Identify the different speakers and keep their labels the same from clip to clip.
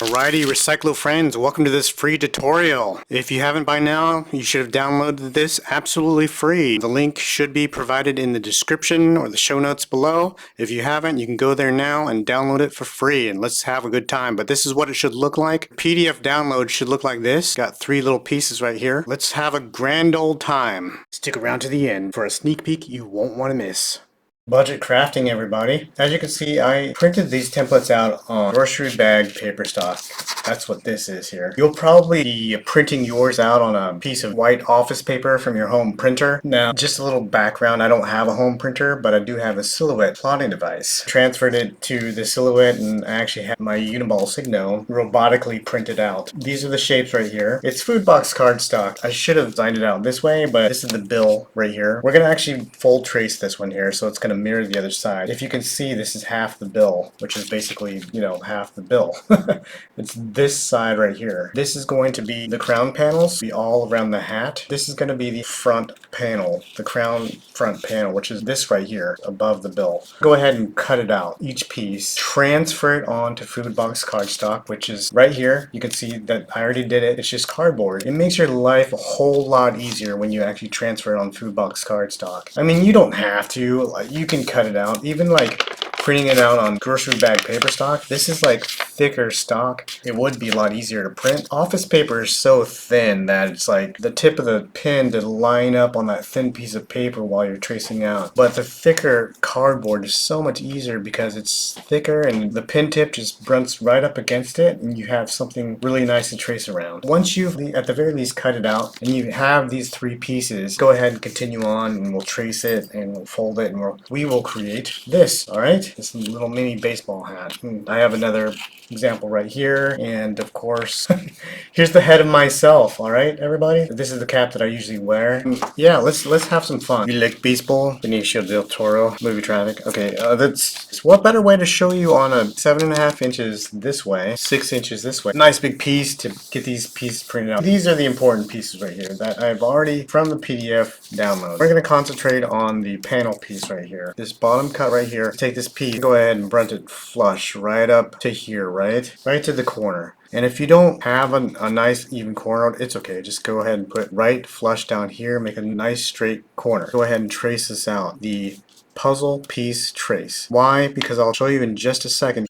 Speaker 1: Alrighty, Recyclo friends, welcome to this free tutorial. If you haven't by now, you should have downloaded this absolutely free. The link should be provided in the description or the show notes below. If you haven't, you can go there now and download it for free and let's have a good time. But this is what it should look like. PDF download should look like this. Got 3 little pieces right here. Let's have a grand old time. Stick around to the end for a sneak peek you won't want to miss. Budget crafting, everybody. As you can see, I printed these templates out on grocery bag paper stock. That's what this is here. You'll probably be printing yours out on a piece of white office paper from your home printer. Now, just a little background, I don't have a home printer, but I do have a Silhouette plotting device. Transferred it to the Silhouette and I actually have my Uniball Signo robotically printed out. These are the shapes right here. It's food box cardstock. I should have designed it out this way, but this is the bill right here. We're going to actually fold trace this one here, so it's going to mirror the other side. If you can see, this is half the bill, which is basically, half the bill. It's this side right here. This is going to be the crown panels, be all around the hat. This is going to be the front panel, the crown front panel, which is this right here above the bill. Go ahead and cut it out, each piece. Transfer it onto food box cardstock, which is right here. You can see that I already did it. It's just cardboard. It makes your life a whole lot easier when you actually transfer it on food box cardstock. I mean, you don't have to. You can cut it out. Even like printing it out on grocery bag paper stock, this is like thicker stock. It would be a lot easier to print. Office paper is so thin that it's like the tip of the pen to line up on that thin piece of paper while you're tracing out. But the thicker cardboard is so much easier because it's thicker and the pen tip just runs right up against it and you have something really nice to trace around. Once you've at the very least cut it out and you have these 3 pieces, go ahead and continue on and we'll trace it and we'll fold it and we will create this, alright? This little mini baseball hat. I have another example right here, and of course here's the head of myself. All right, everybody, this is the cap that I usually wear. Yeah, let's have some fun. You like baseball? Benicio del Toro, movie traffic. Okay, that's what better way to show you on a 7.5 inches this way, 6 inches this way. Nice big piece to get these pieces printed out. These are the important pieces right here that I've already from the PDF download. We're going to concentrate on the panel piece right here. This bottom cut right here. Take this piece, go ahead and brunt it flush right up to here, right to the corner. And if you don't have a nice even corner, it's okay. Just go ahead and put right flush down here, make a nice straight corner. Go ahead and trace this out. The puzzle piece trace. Why? Because I'll show you in just a second.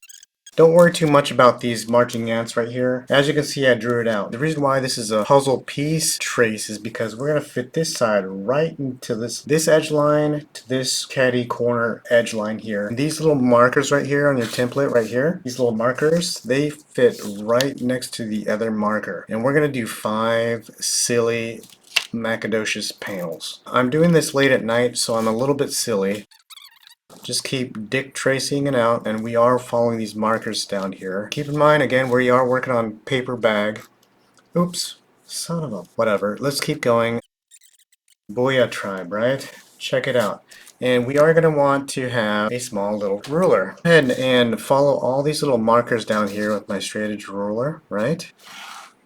Speaker 1: Don't worry too much about these marching ants right here. As you can see, I drew it out. The reason why this is a puzzle piece trace is because we're going to fit this side right into this edge line to this caddy corner edge line here. And these little markers right here on your template right here, these little markers, they fit right next to the other marker. And we're going to do 5 silly macadocious panels. I'm doing this late at night, so I'm a little bit silly. Just keep dick tracing it out, and we are following these markers down here. Keep in mind, again, we are working on paper bag. Oops, son of a whatever. Let's keep going. BYOT tribe, right? Check it out. And we are going to want to have a small little ruler. Go ahead and follow all these little markers down here with my straight edge ruler, right?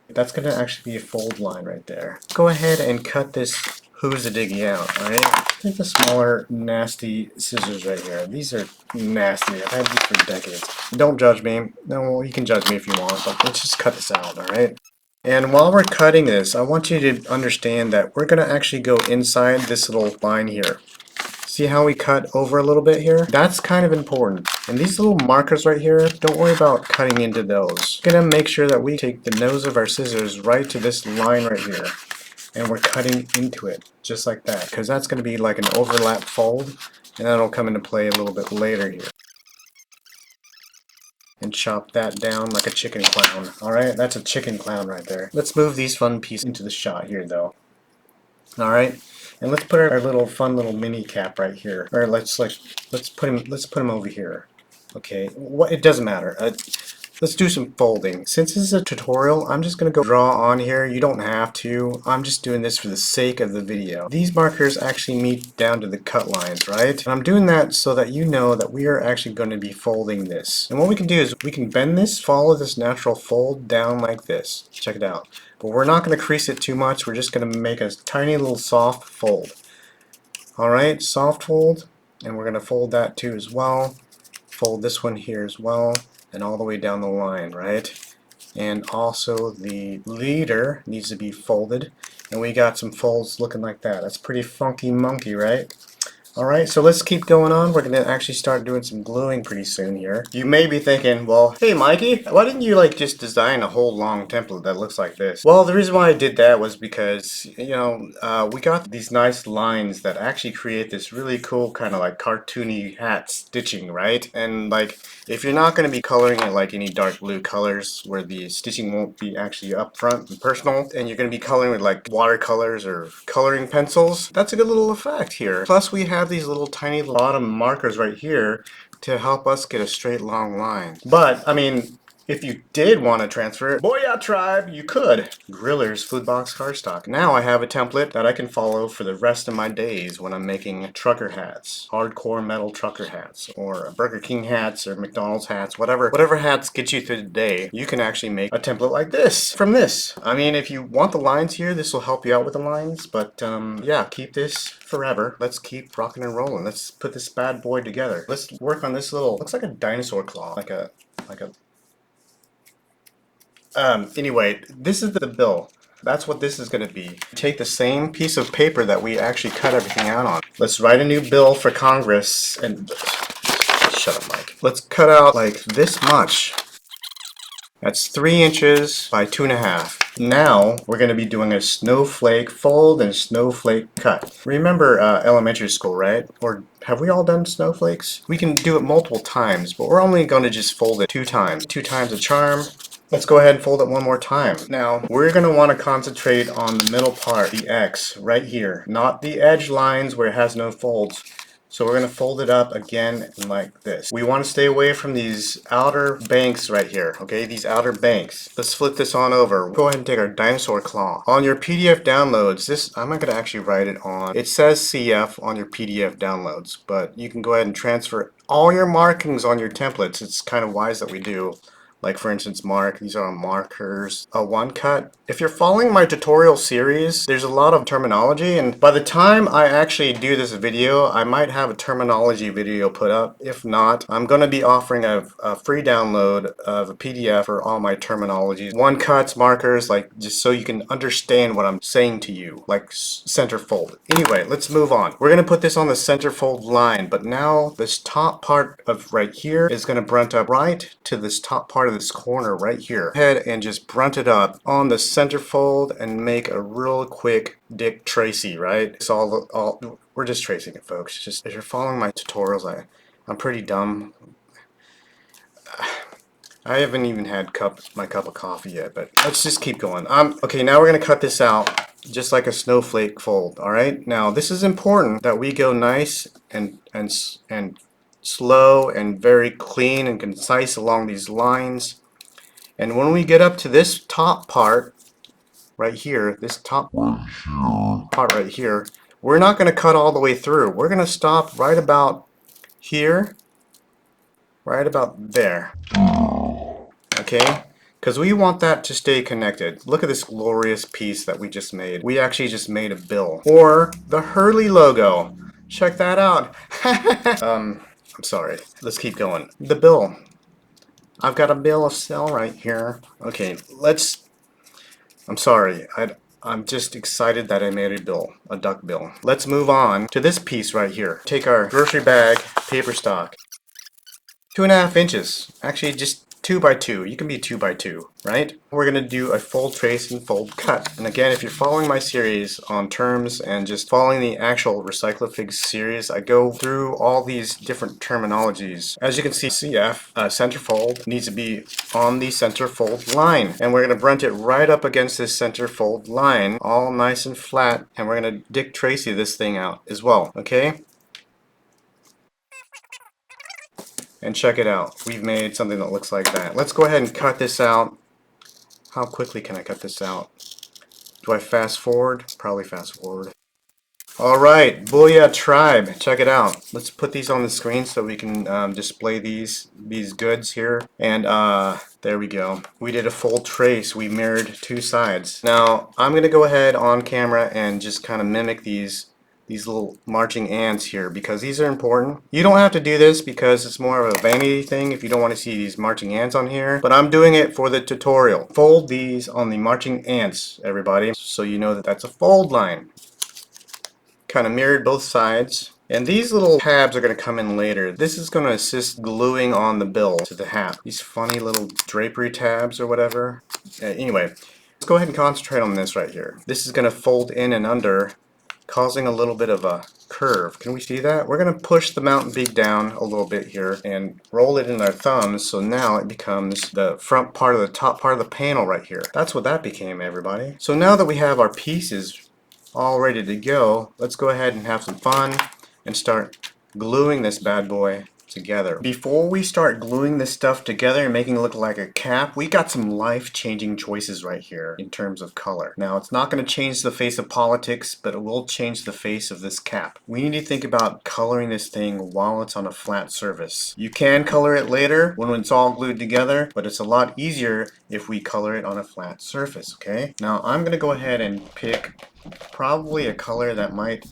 Speaker 1: That's going to actually be a fold line right there. Go ahead and cut this who's a diggy out, alright? Take the smaller, nasty scissors right here. These are nasty. I've had these for decades. Don't judge me. No, you can judge me if you want, but let's just cut this out, alright? And while we're cutting this, I want you to understand that we're going to actually go inside this little line here. See how we cut over a little bit here? That's kind of important. And these little markers right here, don't worry about cutting into those. We're going to make sure that we take the nose of our scissors right to this line right here. And we're cutting into it, just like that, because that's going to be like an overlap fold, and that'll come into play a little bit later here. And chop that down like a chicken clown. Alright, that's a chicken clown right there. Let's move these fun pieces into the shot here, though. Alright, and let's put our little fun little mini cap right here. Or let's put him over here. Okay, it doesn't matter. Let's do some folding. Since this is a tutorial, I'm just going to go draw on here. You don't have to. I'm just doing this for the sake of the video. These markers actually meet down to the cut lines, right? And I'm doing that so that you know that we are actually going to be folding this. And what we can do is we can bend this, follow this natural fold down like this. Check it out. But we're not going to crease it too much. We're just going to make a tiny little soft fold. Alright, soft fold. And we're going to fold that too as well. Fold this one here as well. And all the way down the line, right? And also the leader needs to be folded. And we got some folds looking like that. That's pretty funky monkey, right? Alright, so let's keep going on. We're going to actually start doing some gluing pretty soon here. You may be thinking, well, hey Mikey, why didn't you like just design a whole long template that looks like this? Well, the reason why I did that was because, you know, we got these nice lines that actually create this really cool kind of like cartoony hat stitching, right? And like, if you're not going to be coloring it like any dark blue colors where the stitching won't be actually up front and personal, and you're going to be coloring with like watercolors or coloring pencils, that's a good little effect here. Plus we have these little tiny bottom markers right here to help us get a straight long line. But, I mean, if you did want to transfer it, BYOT tribe, you could. Griller's food box cardstock. Now I have a template that I can follow for the rest of my days when I'm making trucker hats, hardcore metal trucker hats, or Burger King hats, or McDonald's hats, whatever hats get you through the day. You can actually make a template like this from this. I mean, if you want the lines here, this will help you out with the lines, but yeah, keep this forever. Let's keep rocking and rolling. Let's put this bad boy together. Let's work on this little, looks like a dinosaur claw, like a anyway, this is the bill. That's what this is going to be. Take the same piece of paper that we actually cut everything out on. Let's write a new bill for Congress and... Shut up, Mike. Let's cut out like this much. That's 3 inches by 2.5. Now, we're going to be doing a snowflake fold and snowflake cut. Remember elementary school, right? Or have we all done snowflakes? We can do it multiple times, but we're only going to just fold it 2 times. 2 times a charm. Let's go ahead and fold it one more time. Now, we're going to want to concentrate on the middle part, the X, right here. Not the edge lines where it has no folds. So we're going to fold it up again like this. We want to stay away from these outer banks right here, okay? These outer banks. Let's flip this on over. Go ahead and take our dinosaur claw. On your PDF downloads, this, I'm not going to actually write it on. It says CF on your PDF downloads, but you can go ahead and transfer all your markings on your templates. It's kind of wise that we do. Like for instance, these are markers, a one cut. If you're following my tutorial series, there's a lot of terminology, and by the time I actually do this video, I might have a terminology video put up. If not, I'm going to be offering a free download of a PDF for all my terminologies. One cuts, markers, like just so you can understand what I'm saying to you, like center fold. Anyway, let's move on. We're going to put this on the center fold line, but now this top part of right here is going to brunt up right to this top part of this corner right here. Go ahead and just brunt it up on the center fold and make a real quick Dick Tracy, right? It's all we're just tracing it, folks. Just if you're following my tutorials, I'm pretty dumb. I haven't even had my cup of coffee yet, but let's just keep going. Okay, now we're gonna cut this out just like a snowflake fold. All right. Now this is important that we go nice and slow and very clean and concise along these lines. And when we get up to this top part right here, this top part right here, we're not going to cut all the way through. We're going to stop right about here, right about there. Okay? Because we want that to stay connected. Look at this glorious piece that we just made. We actually just made a bill. Or the Hurley logo. Check that out. I'm sorry. Let's keep going. The bill. I've got a bill of sale right here. Okay, I'm sorry. I'm just excited that I made a bill, a duck bill. Let's move on to this piece right here. Take our grocery bag, paper stock. 2.5 inches. Actually, just 2 by 2. You can be 2 by 2, right? We're going to do a fold trace and fold cut. And again, if you're following my series on terms and just following the actual RecycloFigz series, I go through all these different terminologies. As you can see, CF, center fold, needs to be on the center fold line. And we're going to brunt it right up against this center fold line, all nice and flat. And we're going to Dick Tracy this thing out as well, okay? And check it out. We've made something that looks like that. Let's go ahead and cut this out. How quickly can I cut this out? Do I fast forward? Probably fast forward. Alright, BYOT tribe. Check it out. Let's put these on the screen so we can display these goods here. And there we go. We did a full trace. We mirrored 2 sides. Now, I'm going to go ahead on camera and just kind of mimic these these little marching ants here because these are important. You don't have to do this because it's more of a vanity thing if you don't want to see these marching ants on here, but I'm doing it for the tutorial. Fold these on the marching ants, everybody, so you know that that's a fold line. Kind of mirrored both sides. And these little tabs are going to come in later. This is going to assist gluing on the bill to the hat. These funny little drapery tabs or whatever. Anyway, let's go ahead and concentrate on this right here. This is going to fold in and under, causing a little bit of a curve. Can we see that? We're going to push the mountain peak down a little bit here and roll it in our thumbs, so now it becomes the front part of the top part of the panel right here. That's what that became, everybody. So now that we have our pieces all ready to go, let's go ahead and have some fun and start gluing this bad boy together. Before we start gluing this stuff together and making it look like a cap, we got some life-changing choices right here in terms of color. Now, it's not going to change the face of politics, but it will change the face of this cap. We need to think about coloring this thing while it's on a flat surface. You can color it later when it's all glued together, but it's a lot easier if we color it on a flat surface, okay? Now, I'm going to go ahead and pick probably a color that might...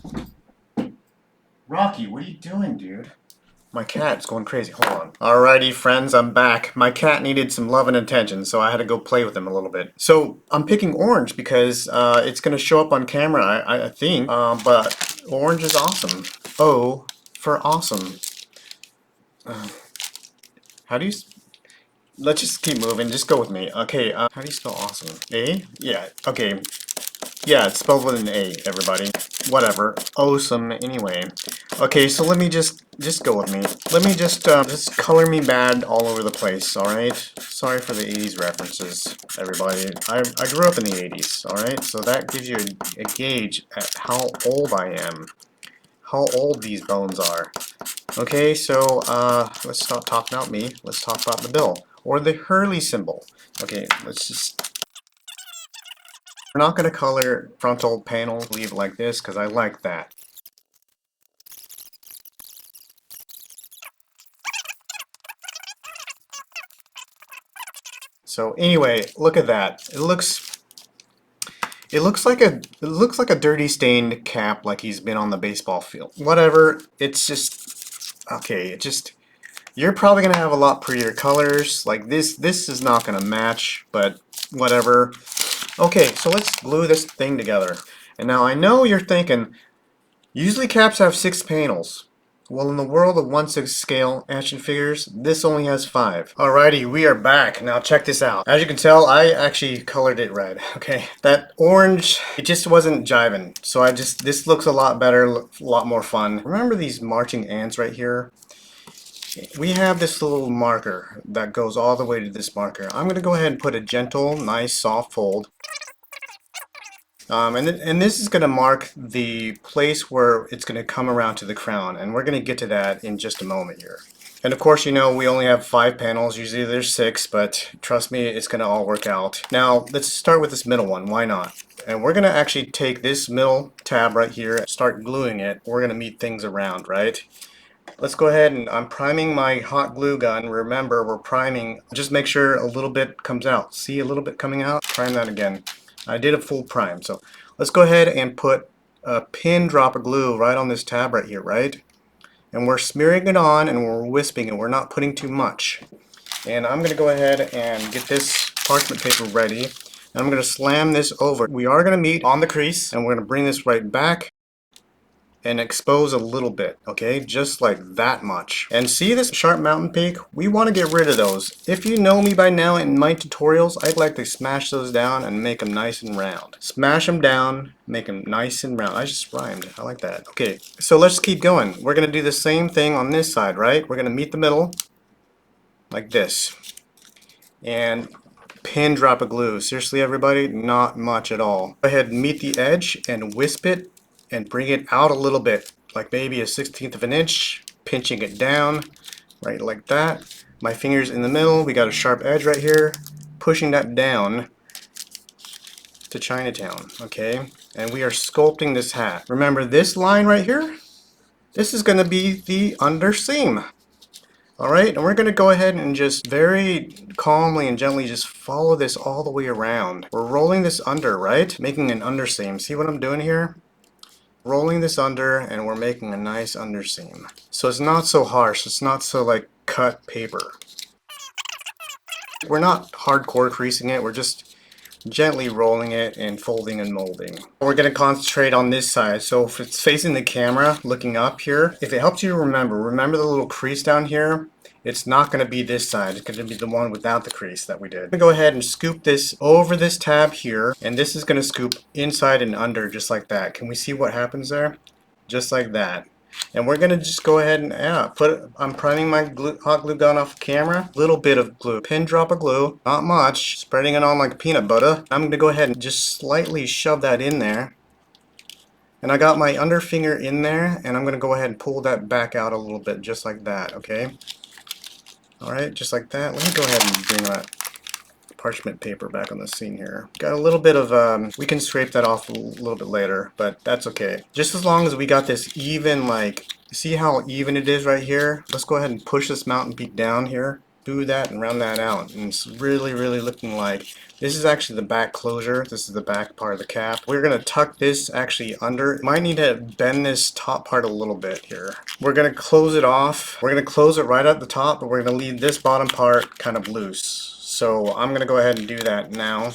Speaker 1: Rocky, what are you doing, dude? My cat's going crazy. Hold on. Alrighty, friends, I'm back. My cat needed some love and attention, so I had to go play with him a little bit. So I'm picking orange because it's going to show up on camera, I think. But orange is awesome. O for awesome. How do you... Let's just keep moving. Just go with me. Okay, how do you spell awesome? A? Yeah, okay. Yeah, it's spelled with an A, everybody. Whatever. Awesome, anyway. Okay, so let me just go with me. Let me just color me bad all over the place, alright? Sorry for the 80s references, everybody. I grew up in the 80s, alright? So that gives you a gauge at how old I am. How old these bones are. Okay, so let's stop talking about me. Let's talk about the bill. Or the Hurley symbol. Okay, let's just... We're not going to color frontal panel, leave it like this, because I like that. So anyway, look at that. It looks like a dirty stained cap, like he's been on the baseball field. Whatever. It's just okay. It just, you're probably gonna have a lot prettier colors. Like this is not gonna match, but whatever. Okay, so let's glue this thing together. And now I know you're thinking, usually caps have 6 panels. Well, in the world of 1/6 scale action figures, this only has 5. Alrighty, we are back. Now check this out. As you can tell, I actually colored it red. Okay, that orange, it just wasn't jiving. So this looks a lot better, a lot more fun. Remember these marching ants right here? We have this little marker that goes all the way to this marker. I'm going to go ahead and put a gentle, nice, soft fold. And this is going to mark the place where it's going to come around to the crown, and we're going to get to that in just a moment here. And of course, you know, we only have 5 panels. Usually there's 6, but trust me, it's going to all work out. Now, let's start with this middle one. Why not? And we're going to actually take this middle tab right here and start gluing it. We're going to meet things around, right? Let's go ahead, and I'm priming my hot glue gun. Remember, we're priming. Just make sure a little bit comes out. See a little bit coming out? Prime that again. I did a full prime. So let's go ahead and put a pin drop of glue right on this tab right here, right? And we're smearing it on and we're wisping it. We're not putting too much. And I'm going to go ahead and get this parchment paper ready. And I'm going to slam this over. We are going to meet on the crease, and we're going to bring this right back and expose a little bit, okay? Just like that much. And see this sharp mountain peak? We want to get rid of those. If you know me by now in my tutorials, I'd like to smash those down and make them nice and round. Smash them down, make them nice and round. I just rhymed. I like that. Okay, so let's keep going. We're going to do the same thing on this side, right? We're going to meet the middle like this. And pin drop of glue. Seriously, everybody, not much at all. Go ahead and meet the edge and wisp it and bring it out a little bit, like maybe a 1/16 of an inch, pinching it down, right like that. My finger's in the middle, we got a sharp edge right here, pushing that down to Chinatown, okay? And we are sculpting this hat. Remember this line right here? This is going to be the underseam. Alright, and we're going to go ahead and just very calmly and gently just follow this all the way around. We're rolling this under, right? Making an underseam. See what I'm doing here? Rolling this under, and we're making a nice underseam. So it's not so harsh, it's not so like cut paper. We're not hardcore creasing it, we're just gently rolling it and folding and molding. We're going to concentrate on this side. So if it's facing the camera, looking up here, if it helps you remember the little crease down here? It's not going to be this side. It's going to be the one without the crease that we did. I'm going to go ahead and scoop this over this tab here, and this is going to scoop inside and under just like that. Can we see what happens there? Just like that. And we're going to just go ahead and I'm priming my hot glue gun off camera. Little bit of glue. Pin drop of glue. Not much. Spreading it on like peanut butter. I'm going to go ahead and just slightly shove that in there. And I got my under finger in there, and I'm going to go ahead and pull that back out a little bit just like that, okay? Alright, just like that. Let me go ahead and bring that parchment paper back on the scene here. Got a little bit of, we can scrape that off a little bit later, but that's okay. Just as long as we got this even, like, see how even it is right here? Let's go ahead and push this mountain peak down here. Do that and round that out. And it's really, really looking like, this is actually the back closure. This is the back part of the cap. We're going to tuck this actually under. Might need to bend this top part a little bit here. We're going to close it off. We're going to close it right at the top, but we're going to leave this bottom part kind of loose. So I'm going to go ahead and do that now.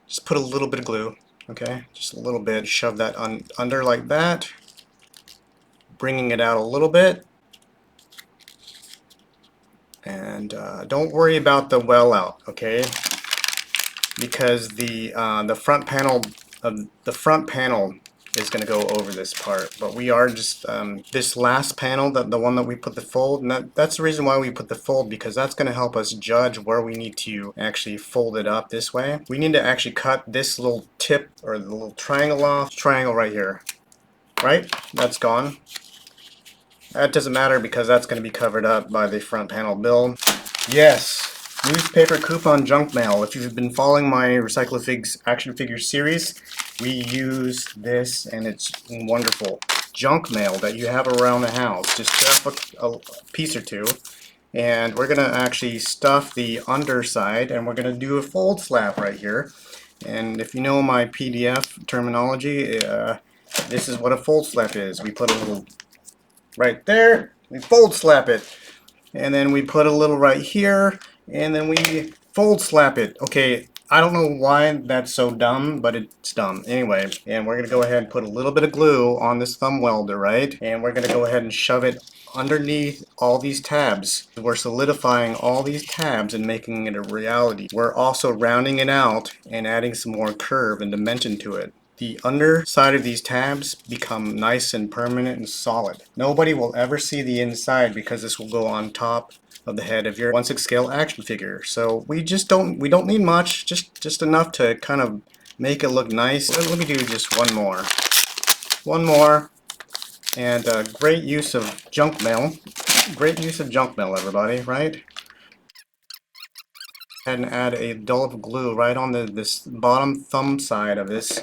Speaker 1: Just put a little bit of glue, okay? Just a little bit. Shove that under like that. Bringing it out a little bit. And don't worry about the well out, okay? Because the front panel is going to go over this part, but we are just this last panel, the one that we put the fold, and that's the reason why we put the fold, because that's going to help us judge where we need to actually fold it up this way. We need to actually cut this little tip or the little triangle off. Triangle right here, right? That's gone. That doesn't matter because that's going to be covered up by the front panel build. Yes. Newspaper coupon junk mail. If you've been following my RecycloFigz action figure series, we use this and it's wonderful. Junk mail that you have around the house. Just stuff a piece or two. And we're going to actually stuff the underside, and we're going to do a fold slap right here. And if you know my PDF terminology, this is what a fold slap is. We put a little right there, we fold slap it. And then we put a little right here, and then we fold slap it. Okay, I don't know why that's so dumb, but it's dumb. Anyway, and we're going to go ahead and put a little bit of glue on this thumb welder, right? And we're going to go ahead and shove it underneath all these tabs. We're solidifying all these tabs and making it a reality. We're also rounding it out and adding some more curve and dimension to it. The underside of these tabs become nice and permanent and solid. Nobody will ever see the inside because this will go on top of the head of your 1/6 scale action figure. So we don't need much, just enough to kind of make it look nice. Let me do just one more. One more. And great use of junk mail. Great use of junk mail, everybody, right? And add a dollop of glue right on this bottom thumb side of this.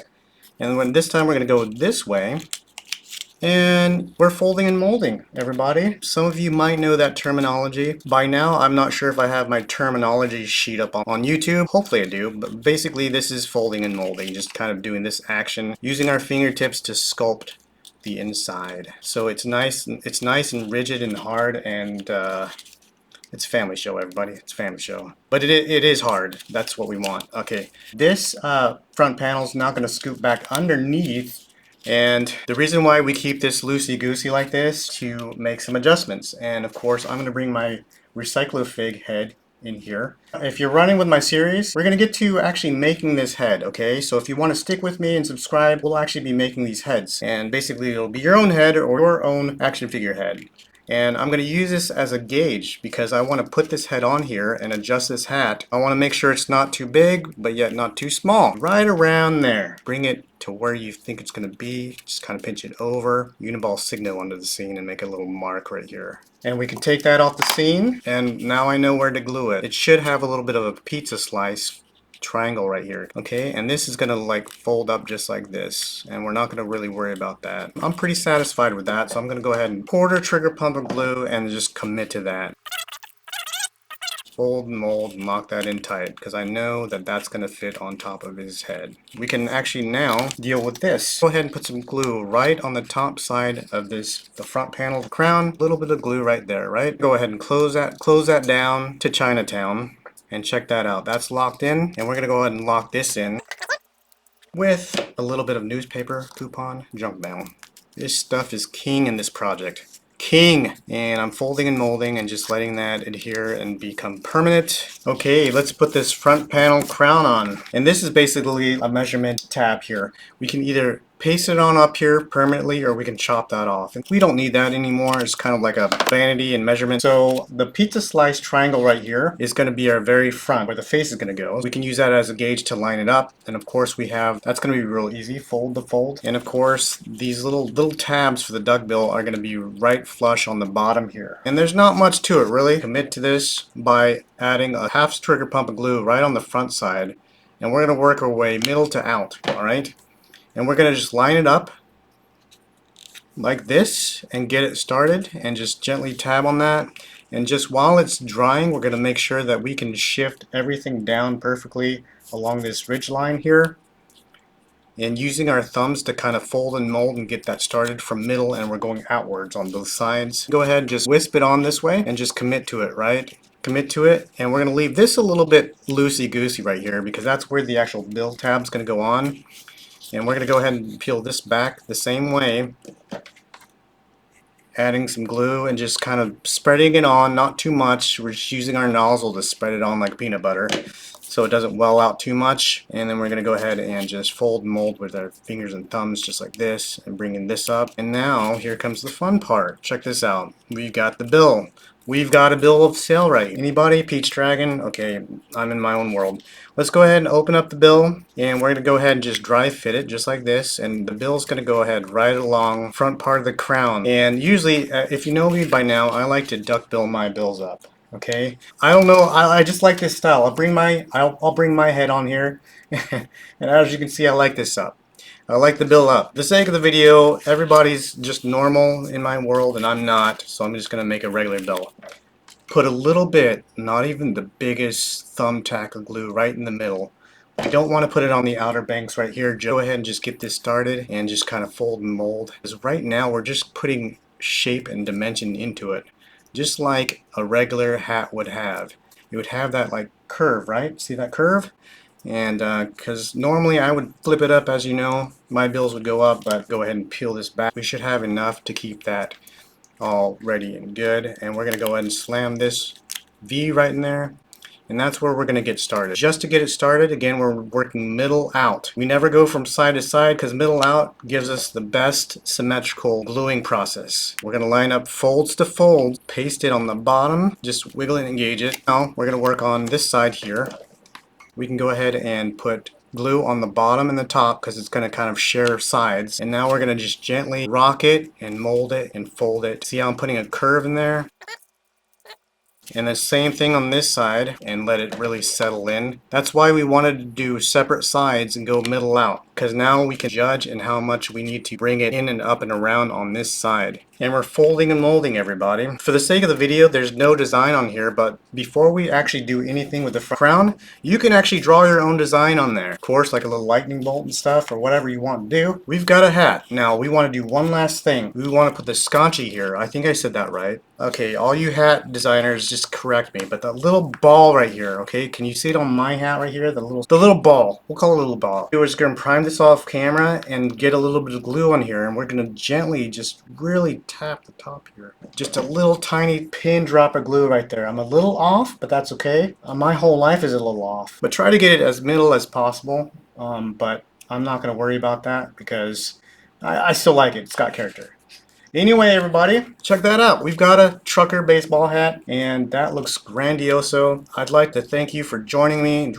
Speaker 1: And this time we're going to go this way, and we're folding and molding, everybody. Some of you might know that terminology. By now, I'm not sure if I have my terminology sheet up on YouTube. Hopefully I do, but basically this is folding and molding, just kind of doing this action, using our fingertips to sculpt the inside. So it's nice and rigid and hard, and it's a family show, everybody. It's a family show. But it is hard. That's what we want. Okay. This front panel is not going to scoop back underneath. And the reason why we keep this loosey-goosey like this to make some adjustments. And of course, I'm going to bring my RecycloFigz head in here. If you're running with my series, we're going to get to actually making this head, okay? So if you want to stick with me and subscribe, we'll actually be making these heads. And basically, it'll be your own head or your own action figure head. And I'm going to use this as a gauge because I want to put this head on here and adjust this hat. I want to make sure it's not too big, but yet not too small. Right around there. Bring it to where you think it's going to be. Just kind of pinch it over. Uniball signal under the scene and make a little mark right here. And we can take that off the scene, and now I know where to glue it. It should have a little bit of a pizza slice triangle right here, okay? And this is gonna like fold up just like this, and we're not gonna really worry about that. I'm pretty satisfied with that, so I'm gonna go ahead and quarter trigger pump of glue and just commit to that. fold and mold and lock that in tight because I know that that's going to fit on top of his head. We can actually now deal with this. Go ahead and put some glue right on the top side of this, the front panel of the crown. A little bit of glue right there, right? Go ahead and close that down to Chinatown. And check that out. That's locked in. And we're going to go ahead and lock this in with a little bit of newspaper coupon junk mail. This stuff is king in this project. King! And I'm folding and molding and just letting that adhere and become permanent. Okay, let's put this front panel crown on. And this is basically a measurement tab here. We can either paste it on up here permanently or we can chop that off. And we don't need that anymore. It's kind of like a vanity and measurement. So the pizza slice triangle right here is going to be our very front where the face is going to go. We can use that as a gauge to line it up. And of course we have, that's going to be real easy, fold to fold. And of course these little tabs for the duckbill are going to be right flush on the bottom here. And there's not much to it really. Commit to this by adding a half trigger pump of glue right on the front side. And we're going to work our way middle to out, alright? And we're going to just line it up like this and get it started and just gently tab on that. And just while it's drying, we're going to make sure that we can shift everything down perfectly along this ridge line here. And using our thumbs to kind of fold and mold and get that started from middle, and we're going outwards on both sides. Go ahead and just wisp it on this way and just commit to it, right? Commit to it, and we're going to leave this a little bit loosey-goosey right here because that's where the actual bill tab is going to go on. And we're going to go ahead and peel this back the same way, adding some glue and just kind of spreading it on, not too much. We're just using our nozzle to spread it on like peanut butter so it doesn't well out too much. And then we're going to go ahead and just fold and mold with our fingers and thumbs just like this and bringing this up. And now here comes the fun part. Check this out. We've got the bill. We've got a bill of sale, right? Anybody? Peach Dragon? Okay, I'm in my own world. Let's go ahead and open up the bill, and we're going to go ahead and just dry fit it just like this, and the bill's going to go ahead right along front part of the crown. And usually, if you know me by now, I like to duck bill my bills up. Okay, I don't know, I just like this style. I'll bring my head on here, and as you can see, I like this up. I like the bill up. For the sake of the video, everybody's just normal in my world and I'm not, so I'm just going to make a regular bill. Put a little bit, not even the biggest thumbtack of glue right in the middle. You don't want to put it on the outer banks right here. Go ahead and just get this started and just kind of fold and mold. Because right now we're just putting shape and dimension into it. Just like a regular hat would have. It would have that like curve, right? See that curve? And because normally I would flip it up, as you know, my bills would go up, but go ahead and peel this back. We should have enough to keep that all ready and good. And we're going to go ahead and slam this V right in there. And that's where we're going to get started. Just to get it started, again, we're working middle out. We never go from side to side because middle out gives us the best symmetrical gluing process. We're going to line up folds to folds, paste it on the bottom, just wiggle it and engage it. Now we're going to work on this side here. We can go ahead and put glue on the bottom and the top because it's going to kind of share sides. And now we're going to just gently rock it and mold it and fold it. See how I'm putting a curve in there? And the same thing on this side and let it really settle in. That's why we wanted to do separate sides and go middle out, because now we can judge and how much we need to bring it in and up and around on this side. And we're folding and molding, everybody. For the sake of the video, there's no design on here, but before we actually do anything with the crown, you can actually draw your own design on there. Of course, like a little lightning bolt and stuff or whatever you want to do. We've got a hat. Now we want to do one last thing. We want to put the Squatchee here. I think I said that right. Okay, all you hat designers, just correct me, but that little ball right here, okay, can you see it on my hat right here? The little ball. We'll call it a little ball. We're just going to prime this off camera and get a little bit of glue on here, and we're going to gently just really tap the top here. Just a little tiny pin drop of glue right there. I'm a little off, but that's okay. My whole life is a little off. But try to get it as middle as possible, but I'm not going to worry about that because I still like it. It's got character. Anyway, everybody, check that out. We've got a trucker baseball hat, and that looks grandioso. I'd like to thank you for joining me.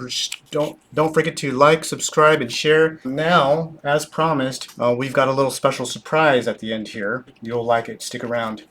Speaker 1: Don't forget to like, subscribe, and share. Now, as promised, we've got a little special surprise at the end here. You'll like it. Stick around.